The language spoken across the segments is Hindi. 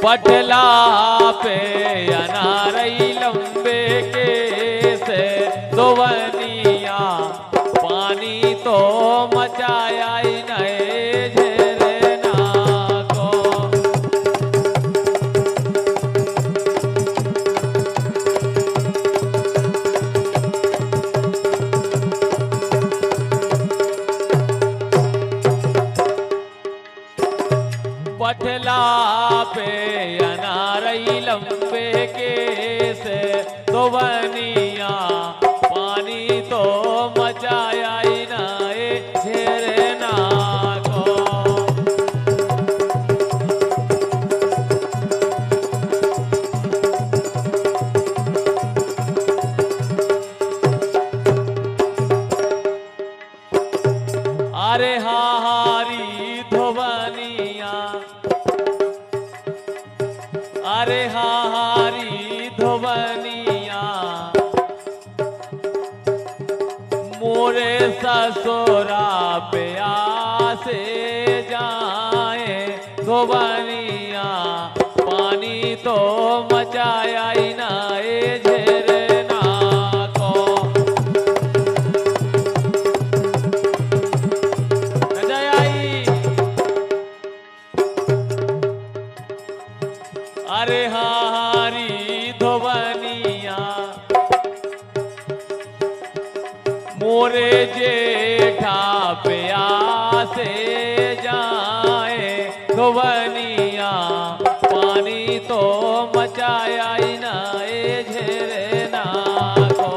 पटला पे अनारई लंबे के से दोवनिया पानी तो मचाया ही नए झरना को। पटला पे अनारई लंबे के से दोवनिया पानी तो मचाया ही नए झरना को। अरे हारी धोवनिया, अरे हारी धोवनिया मोरे ससुरा पे आसे जाए धोवनिया पानी तो मचाया ही नए झरना को। अरे हारी धोवनिया मोरे जेठा पे आसे जाए धोवनिया पानी तो मचाया ही नए झरना को।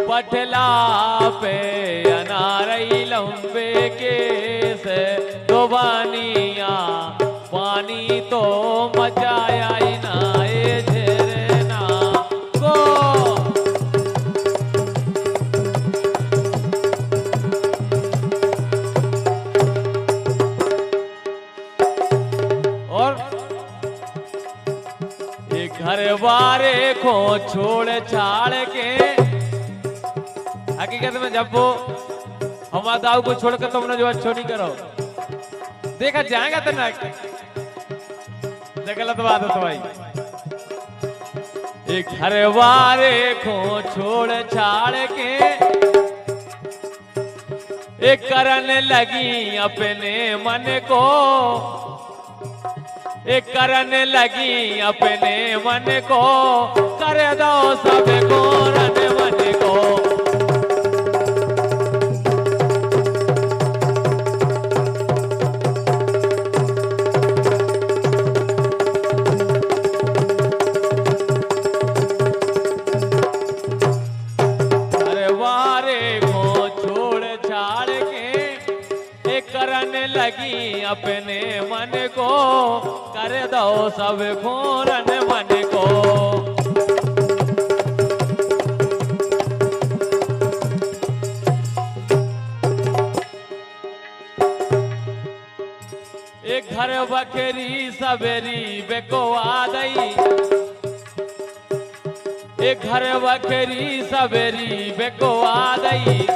पटला पे अनारई लंबे के से दोवनिया पानी तो मचाया ही नए झरना को। और एक घर वारे को छोड़ छाड़ के, हकीकत में जब वो हमारा दाऊ को छोड़कर तुमने जो अच्छो नहीं करो देखा जाएगा तो ना, गलत बात है तो भाई। एक घर वारे को छोड़ छाड़ के एक करने लगी अपने मन को, एक करने लगी अपने मन को, कर दो सब को रन मन को। करने लगी अपने मन को, कर दो सब घूरन मन को। एक घर बकरी सवेरी बेको आ गई, एक घर बकरी सवेरी बेको आ गई।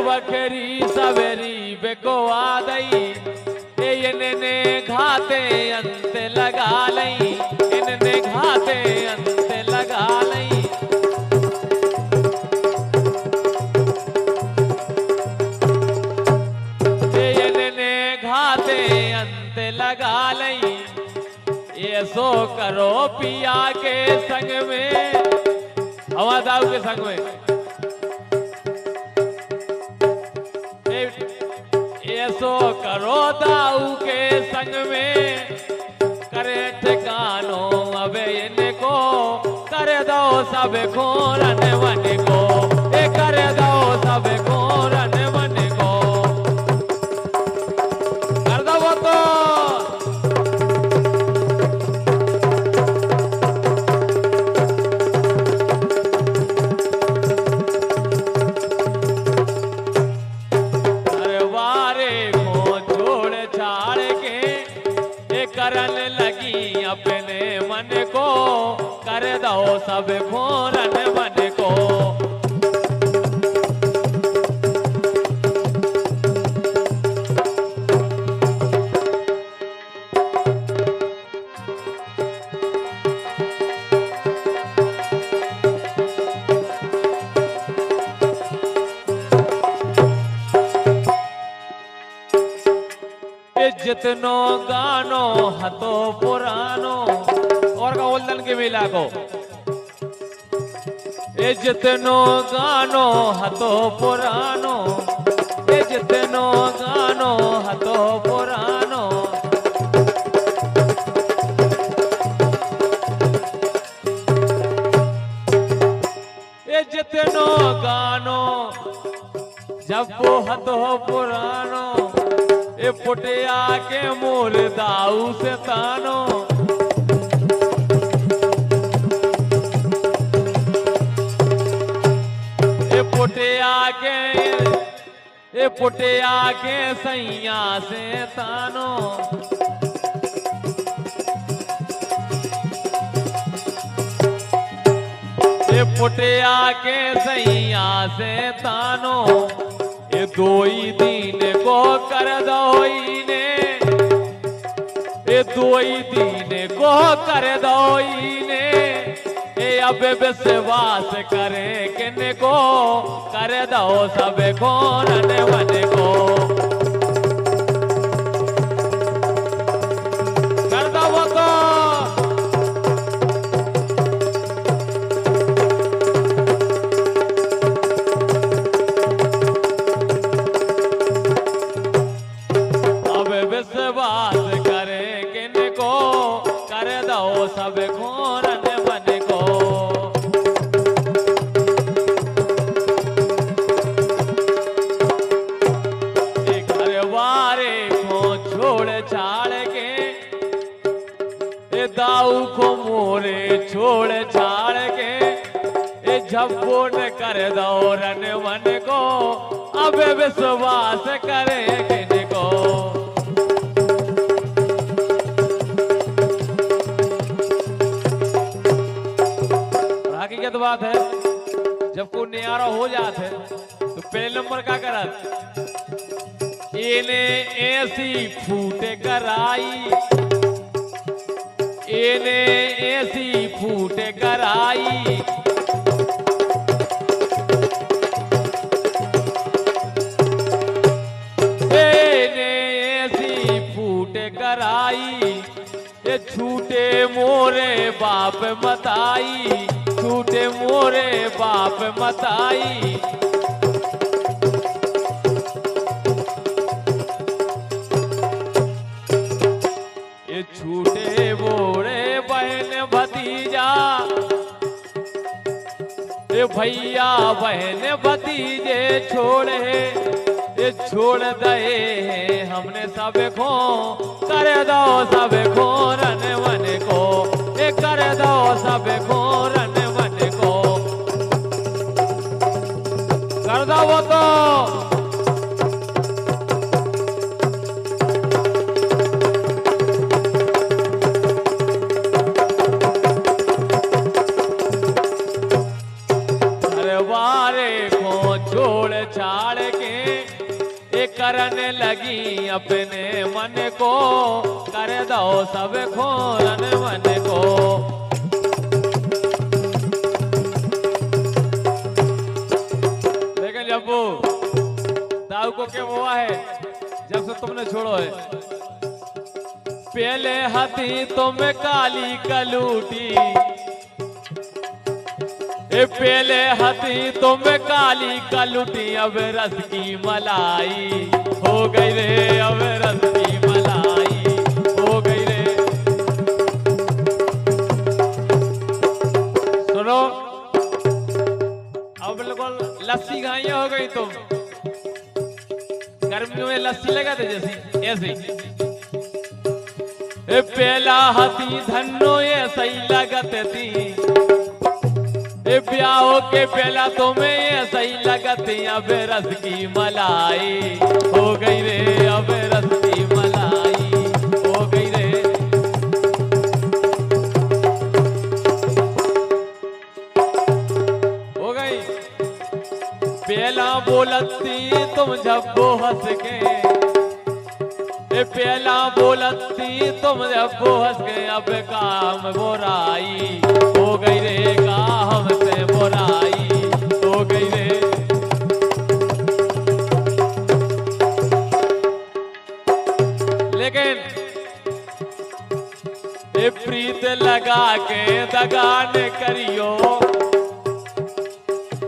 बकरी सवेरी बेको आ गई, इनने घाते अंत लगा लई, इनने घाते अंत लगा लई। इनने घाते अंत लगा लई, ये सो करो पिया के संग में, हवा दाऊ के संग में। ऐसो करो दाऊ के संग में, करे ठिकानो अब इनको, कर दो सब घोरन मन को, कर दो सब घोरन मन को। कर दो वो तो करन लगी अपने मन को, कर दो सब खोरन मन को। जितनो गानो हतो पुरानो, और का बोलतन के मिला को, ए जितनो गानो हतो पुरानो, ए जितनो गानो हतो पुरानो। ए जितनो गानो जब वो हतो पुरानो, ए पुटिया के मूल दाऊ से तानो। ए पुटिया के सैया से तानो। ए पुटिया के सैया से तानो। ए दोई दीन को कर दोई ने, ए दोई दीन को कर दोई ने। ए अब विश्वास करे किन को, कर दो सब खोरन मन को। कर दो वो को विश्वास करे किन को, कर दो सब खोरन मन को। घर वारे को छोड़ छाड़ के, ए दाऊ को मोरे छोड़ छाड़ के। ए झप्पोन कर दो रन मन को, अब विश्वास करे किन को। हकीकत बात है, जब कोई न्यारा हो जात है तो पहले नंबर का करत, इने ऐसी फूटे कराई, इने ऐसी फूटे कराई। इने ऐसी फूटे कराई। ये छूटे मोरे बाप मताई, छूटे मोरे बाप मताई। ये छूटे मोरे बहन भतीजा, ये भैया बहन भतीजे छोड़े। ये छोड़ दे हमने सब खो, कर दो सब खोरन मन को। ये कर दो सब खोरन मन को। कर दो वो तो वारे को छोड़ छाड़ के, ये करने लगी अपने मन को। कर दो सब खोरन मन को। लेकिन जब वो दाऊ को क्या हुआ है, जब से तुमने छोड़ो है। पहले हाथी तुम काली कलूटी, ए पहले हाथी तुम काली कलूटी। अब रस की मलाई हो गई रे, अब रस की मलाई हो गई रे। सुनो, अब बिल्कुल लस्सी घाइया हो गई तुम। गर्मियों में लस्सी लगाते जैसी ऐसी। ए पहला हाथी धन्नो ऐसा ही लगत थी। ए ब्याह के पहला तुम्हें ऐसा ही लगत। अब रस की मलाई हो गई रे, अब रस की मलाई हो गई रे। बोलती तुम जब्बो हंस के, ए पहला बोलती तुम जब्बो हंस के, अब काम बुराई हो गई रे, काम से बुराई हो गई रे। लेकिन ए प्रीत लगा के दगान करियो,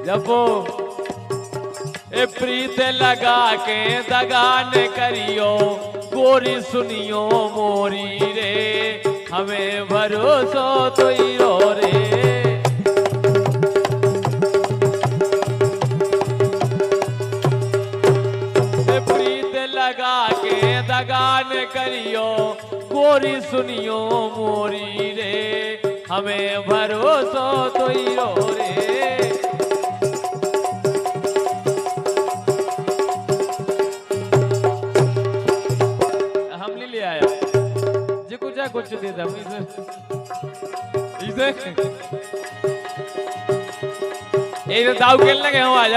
जब ए प्रीत लगा के दगान करियो, गोरी सुनियो मोरी रे, हमें भरोसो तो ही रो रे। ए प्रीत लगा के दगान करियो, गोरी सुनियो मोरी रे, हमें भरोसो तो ही रो रे। कुछ दे दम इसे ये दाव खेलने गए हो, आज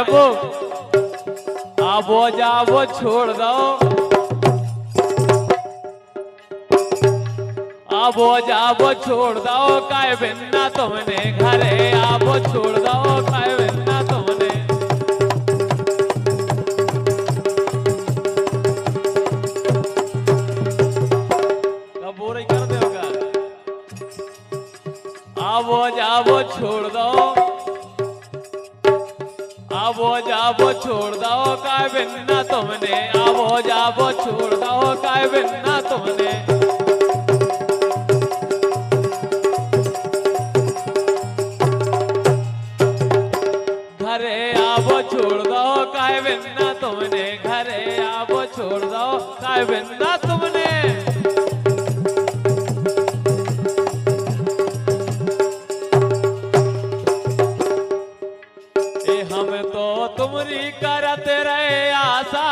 आबो जाबो छोड़ दो, आबो जाबो छोड़ दो, काय बिन्ना तुमने घरे, आबो छोड़ दो काय बिन्ना तुमने। आबो जाबो छोड़ दो, आबो जाबो छोड़ दो काय बिन्ना तुमने, आबो जाबो छोड़ दो काय बिन्ना तुमने। घरे आबो छोड़ दो काय बिन्ना तुमने, घरे आबो छोड़ दो काय बिन्ना तुमने। हम तो तुमरी करते रहे आशा,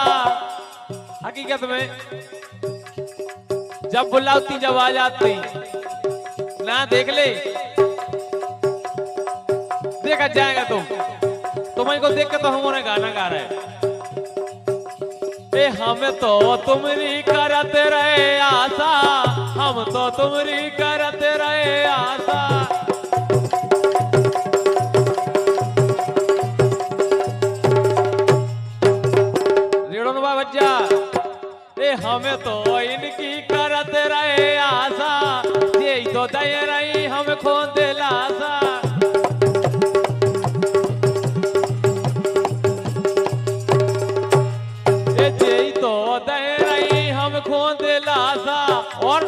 हकीकत में जब बुलाती जब आ जाती ना, देख ले देखा जाएगा तुम्हें को देख के तो हमारे गाना गा रहे। ए हम तो तुमरी करते रहे आशा, हम तो तुमरी करते रहे आशा। ए हमें तो इनकी करत रहे आशा, ये तो दे रही हम खोद लाशा। ये तो दे रही हम खोद लाशा, और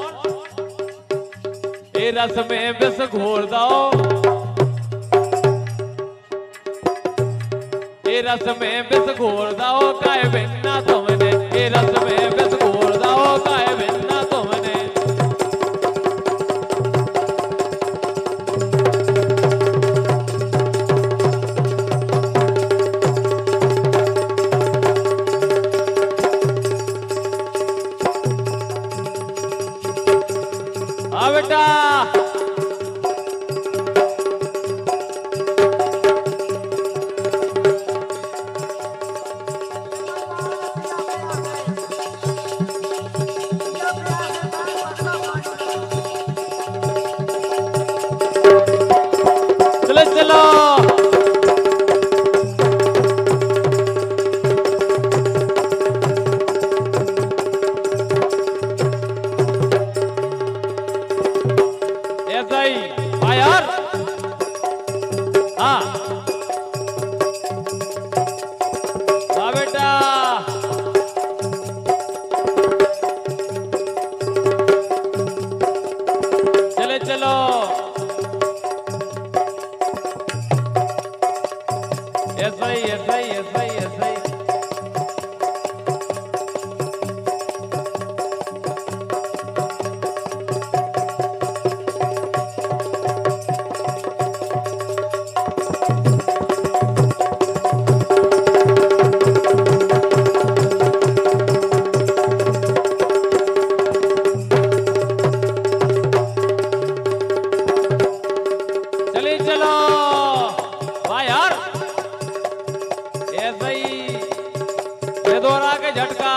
ए रस में विष घोर दो, ए रस में विष घोर दो काय बिन्ना तुमने, ए रस में विष घोर दो काय बिन्ना तुमने। आ बेटा चलो छोरा के झटका